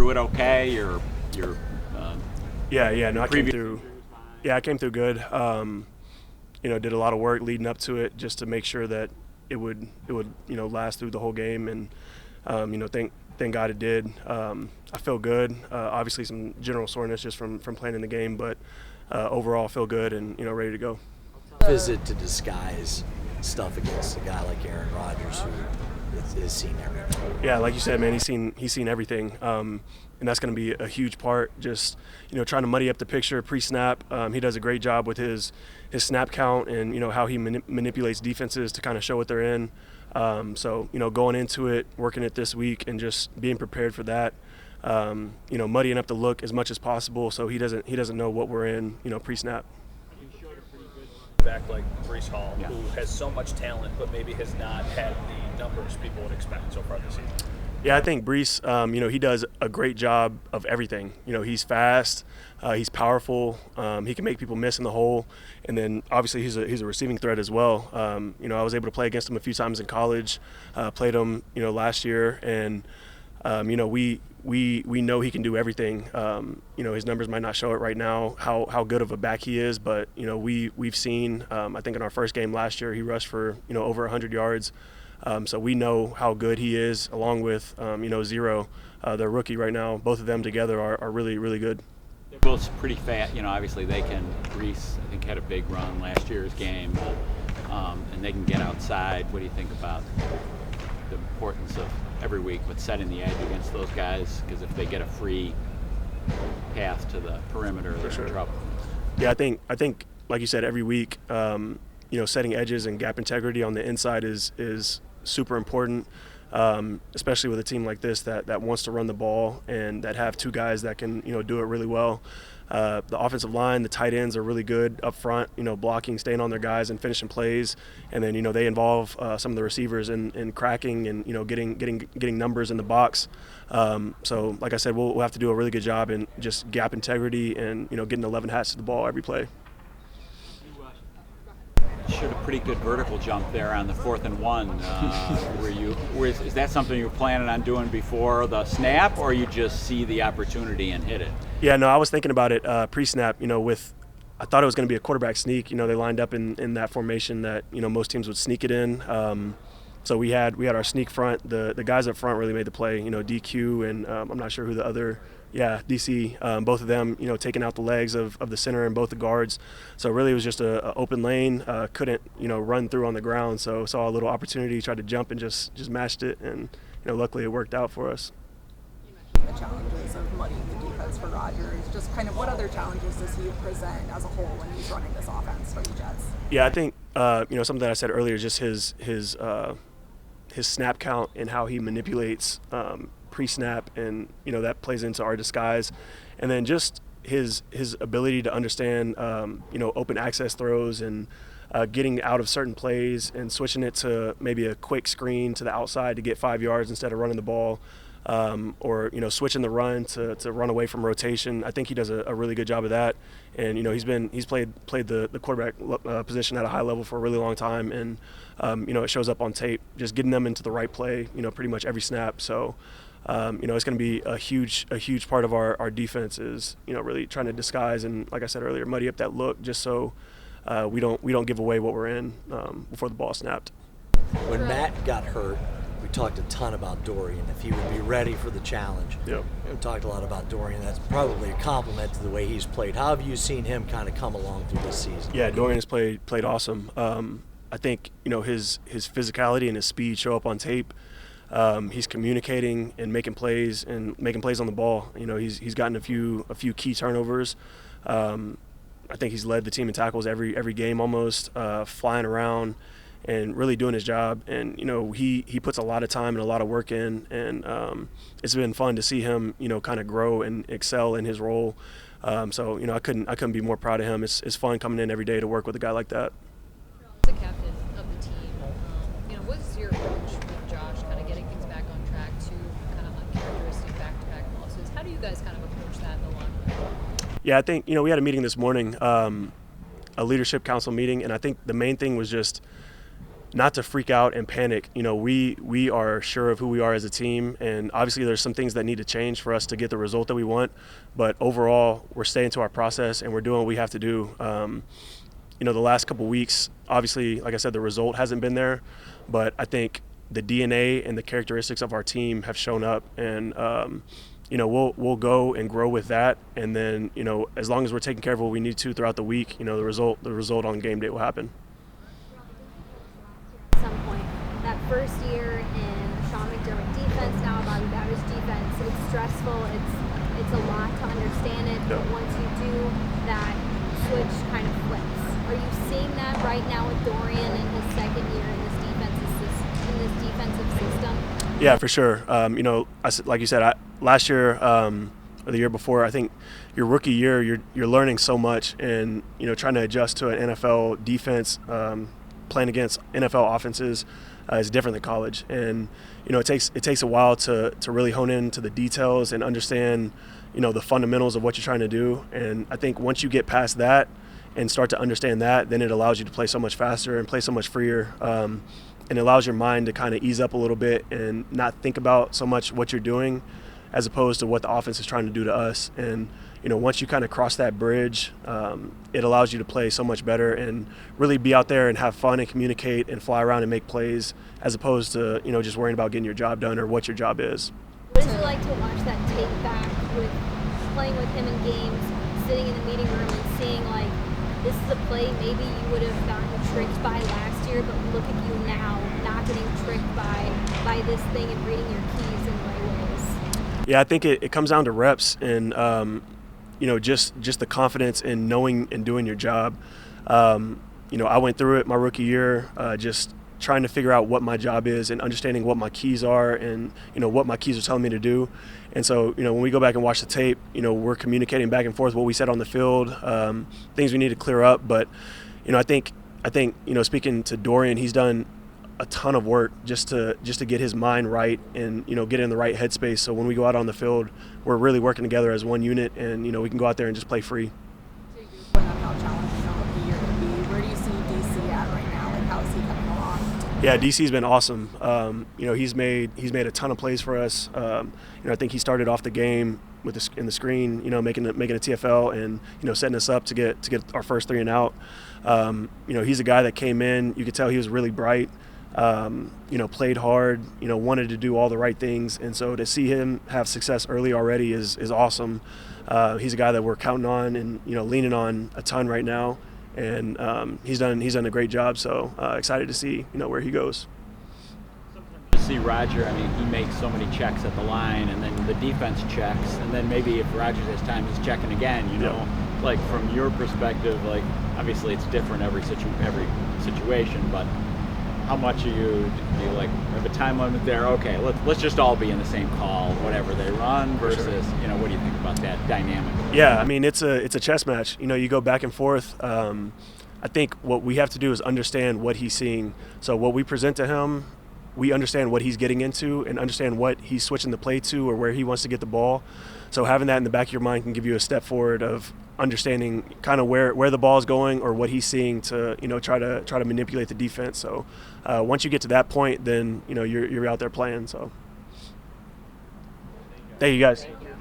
through it okay? No, I came through good. Did a lot of work leading up to it just to make sure that it would last through the whole game, and thank God it did. I feel good. Obviously some general soreness just from playing in the game, but overall I feel good and ready to go. Visit to disguise stuff against a guy like Aaron Rodgers who has seen everything. Yeah, like you said, man, he's seen everything, and that's going to be a huge part. Just trying to muddy up the picture pre-snap. He does a great job with his snap count and how he manipulates defenses to kind of show what they're in. So going into it, working it this week, and just being prepared for that. Muddying up the look as much as possible so he doesn't know what we're in pre-snap. Back like Breece Hall, who has so much talent, but maybe has not had the numbers people would expect so far this season. Yeah, I think Breece, he does a great job of everything. He's fast, he's powerful, he can make people miss in the hole, and then obviously he's a receiving threat as well. I was able to play against him a few times in college, played him, last year, and we know he can do everything. His numbers might not show it right now how good of a back he is, but we've seen. I think in our first game last year he rushed for over 100 yards. So we know how good he is, along with Zero, their rookie right now. Both of them together are really, really good. They're both pretty fat. Obviously they can. Breece, I think, had a big run last year's game, and they can get outside. What do you think about the importance of every week with setting the edge against those guys? Because if they get a free path to the perimeter, they're in trouble. Yeah, I think like you said, every week, setting edges and gap integrity on the inside is super important, especially with a team like this that wants to run the ball and that have two guys that can do it really well. The offensive line, the tight ends are really good up front, blocking, staying on their guys and finishing plays, and then they involve some of the receivers in cracking and getting numbers in the box. So like I said, we'll have to do a really good job in just gap integrity and getting 11 hats to the ball every play. Showed a pretty good vertical jump there on the 4th and 1. Is that something you were planning on doing before the snap, or you just see the opportunity and hit it? Yeah, no, I was thinking about it pre-snap. I thought it was going to be a quarterback sneak. They lined up in that formation that most teams would sneak it in. So we had our sneak front. The guys up front really made the play. DQ and I'm not sure who the other. Yeah, DC, both of them, taking out the legs of the center and both the guards. So really it was just a open lane, couldn't, run through on the ground. So saw a little opportunity, tried to jump and just matched it. And, luckily it worked out for us. You mentioned the challenges of muddying the defense for Rodgers. Just kind of what other challenges does he present as a whole when he's running this offense for the Jets? Yeah, I think, something that I said earlier, just his snap count and how he manipulates pre-snap, and that plays into our disguise, and then just his ability to understand open access throws and getting out of certain plays and switching it to maybe a quick screen to the outside to get 5 yards instead of running the ball, or switching the run to run away from rotation. I think he does a really good job of that, and he's played the quarterback position at a high level for a really long time, and it shows up on tape, just getting them into the right play pretty much every snap. So it's going to be a huge part of our defense is really trying to disguise and, like I said earlier, muddy up that look just so we don't give away what we're in before the ball snapped. When Matt got hurt, we talked a ton about Dorian, if he would be ready for the challenge. Yep. We talked a lot about Dorian. That's probably a compliment to the way he's played. How have you seen him kind of come along through this season? Yeah, Dorian has played awesome. I think his physicality and his speed show up on tape. He's communicating and making plays on the ball. He's gotten a few key turnovers. I think he's led the team in tackles every game almost, flying around and really doing his job. And he puts a lot of time and a lot of work in, and it's been fun to see him kind of grow and excel in his role. So I couldn't be more proud of him. It's fun coming in every day to work with a guy like that. As the captain of the team, what's your approach with Josh kind of getting things back on track to kind of uncharacteristic back-to-back losses? How do you guys kind of approach that in the locker room? Yeah, I think we had a meeting this morning, a leadership council meeting, and I think the main thing was just not to freak out and panic. We are sure of who we are as a team, and obviously there's some things that need to change for us to get the result that we want. But overall, we're staying to our process and we're doing what we have to do. The last couple weeks, obviously, like I said, the result hasn't been there, but I think the DNA and the characteristics of our team have shown up, and we'll go and grow with that. And then as long as we're taking care of what we need to throughout the week, the result on game day will happen. Some point. That first year in Sean McDermott defense, now Bobby Bowder's defense, it's stressful. It's a lot to understand it. But once you do, that switch kind of flips. Are you seeing that right now with Dorian in his second year in this defensive system? Yeah, for sure. Like you said, last year or the year before, I think your rookie year, you're learning so much, and trying to adjust to an NFL defense. Playing against NFL offenses is different than college, and it takes a while to really hone into the details and understand the fundamentals of what you're trying to do. And I think once you get past that and start to understand that, then it allows you to play so much faster and play so much freer, and it allows your mind to kind of ease up a little bit and not think about so much what you're doing as opposed to what the offense is trying to do to us. And once you kind of cross that bridge, it allows you to play so much better and really be out there and have fun and communicate and fly around and make plays, as opposed to just worrying about getting your job done or what your job is. What is it like to watch that tape back with playing with him in games, sitting in the meeting room and seeing like, this is a play maybe you would have gotten tricked by last year, but look at you now, not getting tricked by this thing and reading your keys in the right ways? Yeah, I think it comes down to reps and just the confidence in knowing and doing your job. I went through it my rookie year, just trying to figure out what my job is and understanding what my keys are and what my keys are telling me to do. And so when we go back and watch the tape, we're communicating back and forth what we said on the field, things we need to clear up. But I think speaking to Dorian, he's done a ton of work just to get his mind right and get in the right headspace. So when we go out on the field, we're really working together as one unit, and we can go out there and just play free. How challenging a rookie year can be. Where do you see DC at right now? Like, how is he coming along? Yeah, DC's been awesome. He's made a ton of plays for us. I think he started off the game in the screen, making a TFL and setting us up to get our first 3 and out. He's a guy that came in. You could tell he was really bright. Played hard, wanted to do all the right things. And so to see him have success early already is awesome. He's a guy that we're counting on and, leaning on a ton right now. And he's done a great job. So excited to see, where he goes. To see Roger, he makes so many checks at the line, and then the defense checks. And then maybe if Rodgers has time, he's checking again, Like from your perspective, like obviously it's different every situation, but how much do you like have a time limit there? Okay, let's just all be in the same call, whatever they run, versus what do you think about that dynamic? Yeah, it's a chess match. You go back and forth. I think what we have to do is understand what he's seeing. So what we present to him, we understand what he's getting into and understand what he's switching the play to or where he wants to get the ball. So having that in the back of your mind can give you a step forward of understanding kind of where the ball is going or what he's seeing to try to manipulate the defense. So once you get to that point, then you're out there playing. So thank you guys.